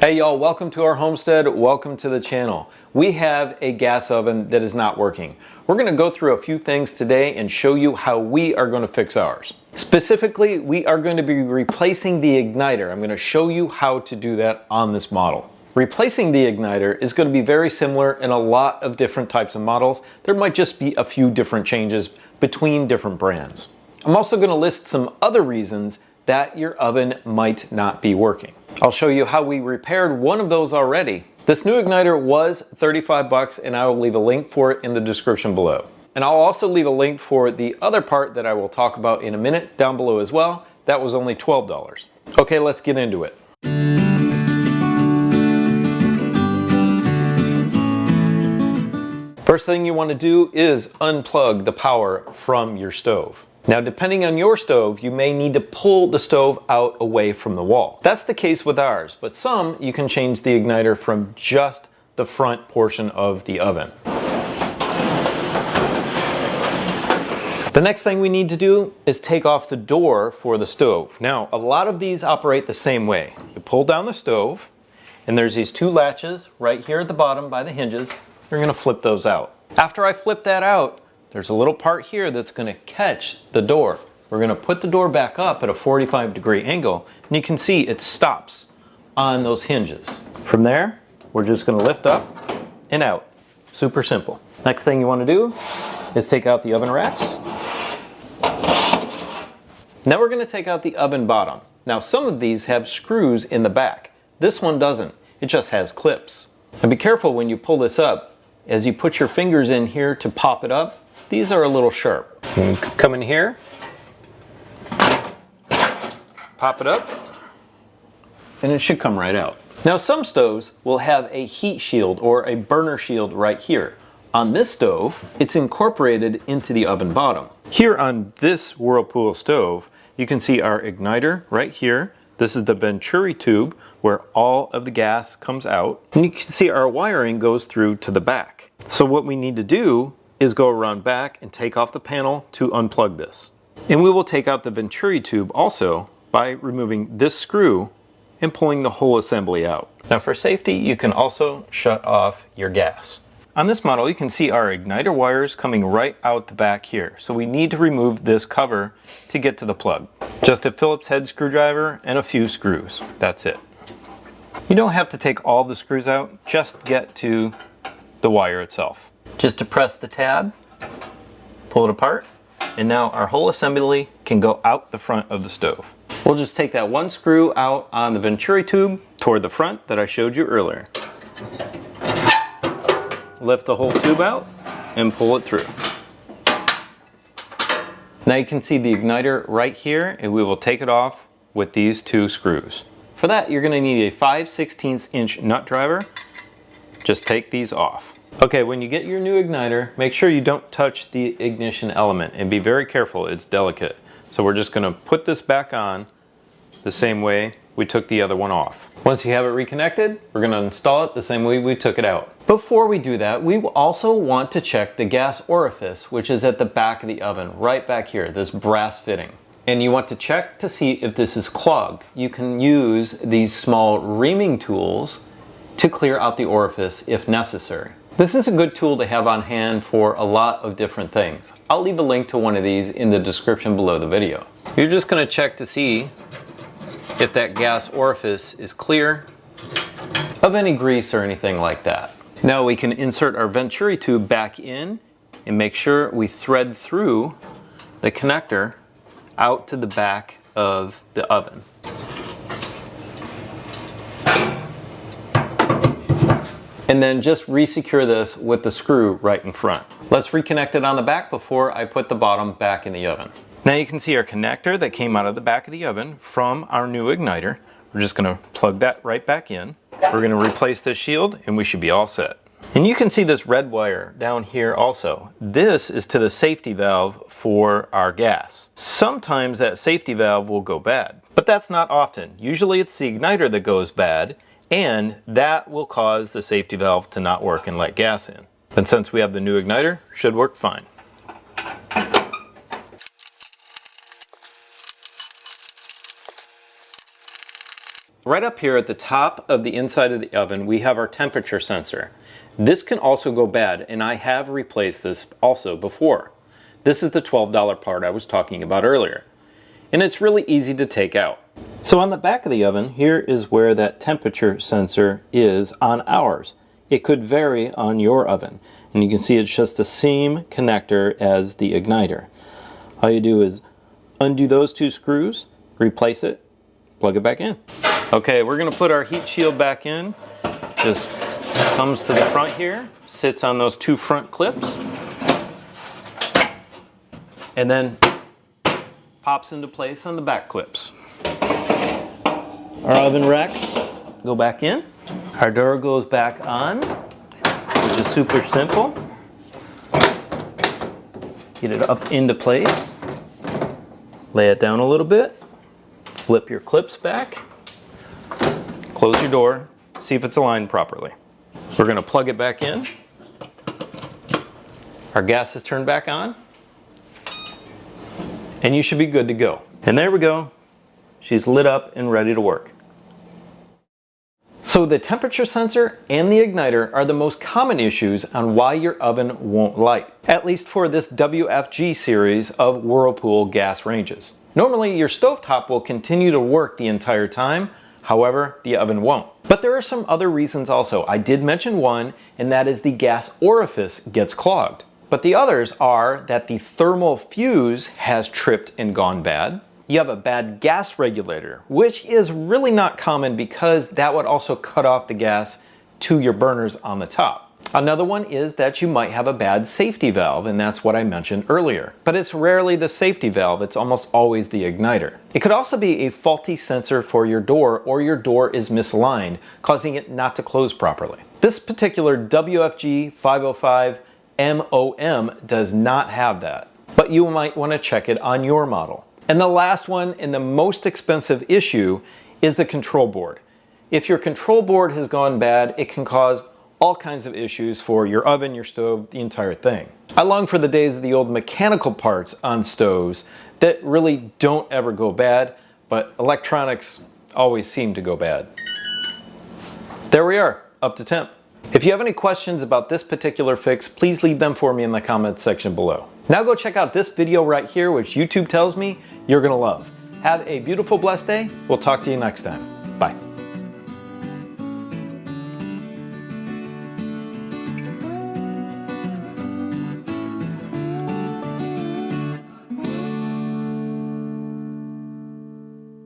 Hey y'all, welcome to our homestead, welcome to the channel. We have a gas oven that is not working. We're going to go through a few things today and show you how we are going to fix ours. Specifically, we are going to be replacing the igniter. I'm going to show you how to do that on this model. Replacing the igniter is going to be very similar in a lot of different types of models. There might just be a few different changes between different brands. I'm also going to list some other reasons that your oven might not be working. I'll show you how we repaired one of those already. This new igniter was 35 bucks and I will leave a link for it in the description below. And I'll also leave a link for the other part that I will talk about in a minute down below as well. That was only $12. Okay, let's get into it. First thing you want to do is unplug the power from your stove. Now, depending on your stove, you may need to pull the stove out away from the wall. That's the case with ours, but some you can change the igniter from just the front portion of the oven. The next thing we need to do is take off the door for the stove. Now, a lot of these operate the same way. You pull down the stove, and there's these two latches right here at the bottom by the hinges. You're gonna flip those out. After I flip that out, there's a little part here that's going to catch the door. We're going to put the door back up at a 45-degree angle, and you can see it stops on those hinges. From there, we're just going to lift up and out. Super simple. Next thing you want to do is take out the oven racks. Now we're going to take out the oven bottom. Now some of these have screws in the back. This one doesn't. It just has clips. And be careful when you pull this up. As you put your fingers in here to pop it up, these are a little sharp. You can come in here, pop it up, and it should come right out. Now some stoves will have a heat shield or a burner shield right here. On this stove, it's incorporated into the oven bottom. Here on this Whirlpool stove, you can see our igniter right here. This is the venturi tube where all of the gas comes out. And you can see our wiring goes through to the back. So what we need to do is go around back and take off the panel to unplug this. And we will take out the venturi tube also by removing this screw and pulling the whole assembly out. Now for safety, you can also shut off your gas. On this model, you can see our igniter wires coming right out the back here. So we need to remove this cover to get to the plug. Just a Phillips head screwdriver and a few screws. That's it. You don't have to take all the screws out, just get to the wire itself. Just depress the tab, pull it apart, and now our whole assembly can go out the front of the stove. We'll just take that one screw out on the venturi tube toward the front that I showed you earlier. Lift the whole tube out and pull it through. Now you can see the igniter right here, and we will take it off with these two screws. For that, you're going to need a 5/16 inch nut driver. Just take these off. Okay, when you get your new igniter, make sure you don't touch the ignition element and be very careful, it's delicate. So we're just gonna put this back on the same way we took the other one off. Once you have it reconnected, we're gonna install it the same way we took it out. Before we do that, we also want to check the gas orifice, which is at the back of the oven, right back here, this brass fitting. And you want to check to see if this is clogged. You can use these small reaming tools to clear out the orifice if necessary. This is a good tool to have on hand for a lot of different things. I'll leave a link to one of these in the description below the video. You're just going to check to see if that gas orifice is clear of any grease or anything like that. Now we can insert our venturi tube back in and make sure we thread through the connector out to the back of the oven. And then just re-secure this with the screw right in front. Let's reconnect it on the back before I put the bottom back in the oven. Now you can see our connector that came out of the back of the oven from our new igniter. We're just gonna plug that right back in. We're gonna replace this shield and we should be all set. And you can see this red wire down here also. This is to the safety valve for our gas. Sometimes that safety valve will go bad, but that's not often. Usually it's the igniter that goes bad, and that will cause the safety valve to not work and let gas in. And since we have the new igniter, it should work fine. Right up here at the top of the inside of the oven, we have our temperature sensor. This can also go bad, and I have replaced this also before. This is the $12 part I was talking about earlier. And it's really easy to take out. So on the back of the oven, here is where that temperature sensor is on ours. It could vary on your oven. And you can see it's just the same connector as the igniter. All you do is undo those two screws, replace it, plug it back in. Okay, we're gonna put our heat shield back in. Just comes to the front here, sits on those two front clips, and then pops into place on the back clips. Our oven racks go back in. Our door goes back on, which is super simple. Get it up into place. Lay it down a little bit. Flip your clips back. Close your door. See if it's aligned properly. We're going to plug it back in. Our gas is turned back on. And you should be good to go. And there we go. She's lit up and ready to work. So the temperature sensor and the igniter are the most common issues on why your oven won't light, at least for this WFG series of Whirlpool gas ranges. Normally your stovetop will continue to work the entire time, however, the oven won't. But there are some other reasons also. I did mention one, and that is the gas orifice gets clogged. But the others are that the thermal fuse has tripped and gone bad. You have a bad gas regulator, which is really not common because that would also cut off the gas to your burners on the top. Another one is that you might have a bad safety valve, and that's what I mentioned earlier. But it's rarely the safety valve, it's almost always the igniter. It could also be a faulty sensor for your door, or your door is misaligned, causing it not to close properly. This particular WFG 505 MOM does not have that, but you might want to check it on your model. And the last one, and the most expensive issue, is the control board. If your control board has gone bad, it can cause all kinds of issues for your oven, your stove, the entire thing. I long for the days of the old mechanical parts on stoves that really don't ever go bad, but electronics always seem to go bad. There we are, up to temp. If you have any questions about this particular fix, please leave them for me in the comments section below. Now go check out this video right here, which YouTube tells me you're gonna love. Have a beautiful, blessed day. We'll talk to you next time. Bye.